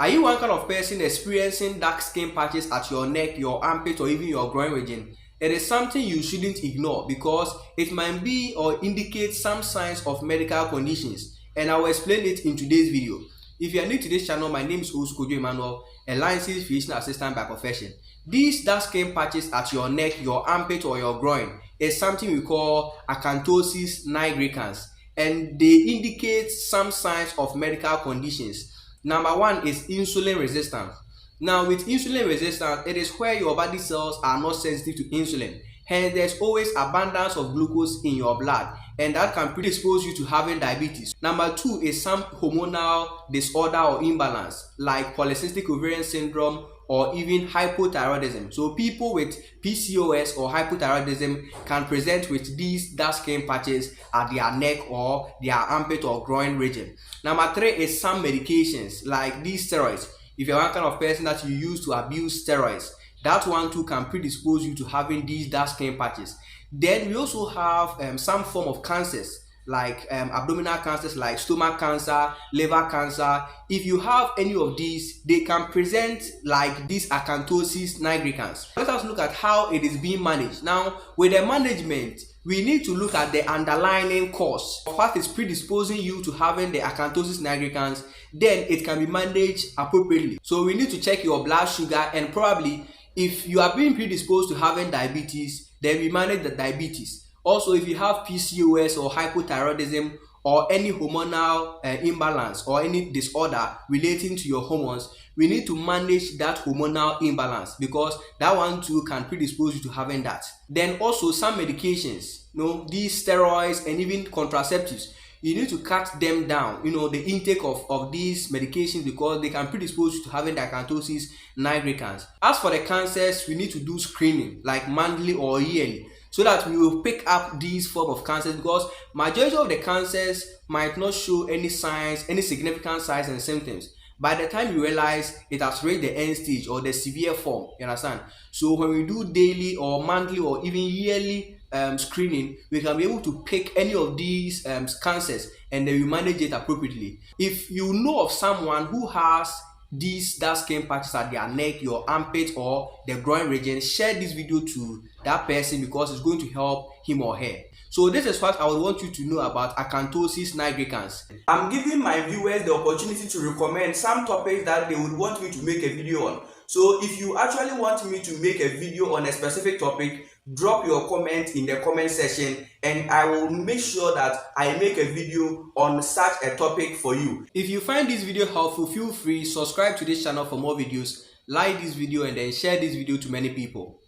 Are you one kind of person experiencing dark skin patches at your neck, your armpit, or even your groin region? It is something you shouldn't ignore because it might be or indicate some signs of medical conditions, and I will explain it in today's video. If you are new to this channel, my name is Kojo Emmanuel, a licensed physician assistant by profession. These dark skin patches at your neck, your armpit, or your groin is something we call Acanthosis Nigricans, and they indicate some signs of medical conditions. Number one is insulin resistance. Now, with insulin resistance, it is where your body cells are not sensitive to insulin. Hence, there's always abundance of glucose in your blood, and that can predispose you to having diabetes. Number two is some hormonal disorder or imbalance, like polycystic ovarian syndrome or even hypothyroidism. So people with PCOS or hypothyroidism can present with these dark skin patches at their neck or their armpit or groin region. Number three is some medications like these steroids. If you're one kind of person that you use to abuse steroids, that one too can predispose you to having these dark skin patches. Then we also have some form of cancers like abdominal cancers like stomach cancer, liver cancer. If you have any of these, they can present like this Acanthosis Nigricans. Let us look at how it is being managed. Now, with the management, we need to look at the underlying cause of what is predisposing you to having the Acanthosis Nigricans. Then it can be managed appropriately. So we need to check your blood sugar, and probably if you are being predisposed to having diabetes, then we manage the diabetes. Also, if you have PCOS or hypothyroidism or any hormonal imbalance or any disorder relating to your hormones, we need to manage that hormonal imbalance because that one too can predispose you to having that. Then also some medications, these steroids and even contraceptives, you need to cut them down, the intake of these medications because they can predispose you to having the Acanthosis Nigricans. As for the cancers, we need to do screening like monthly or yearly, so that we will pick up these form of cancers, because majority of the cancers might not show any signs, any significant signs and symptoms. By the time you realize it has reached the end stage or the severe form, you understand? So when we do daily or monthly or even yearly screening, we can be able to pick any of these cancers and then we manage it appropriately. If you know of someone who has these dark skin patches at their neck, your armpit, or the groin region, share this video to that person because it's going to help him or her. So this is what I would want you to know about Acanthosis Nigricans. I'm giving my viewers the opportunity to recommend some topics that they would want me to make a video on. So if you actually want me to make a video on a specific topic, drop your comment in the comment section and I will make sure that I make a video on such a topic for you. If you find this video helpful, feel free subscribe to this channel for more videos, like this video and then share this video to many people.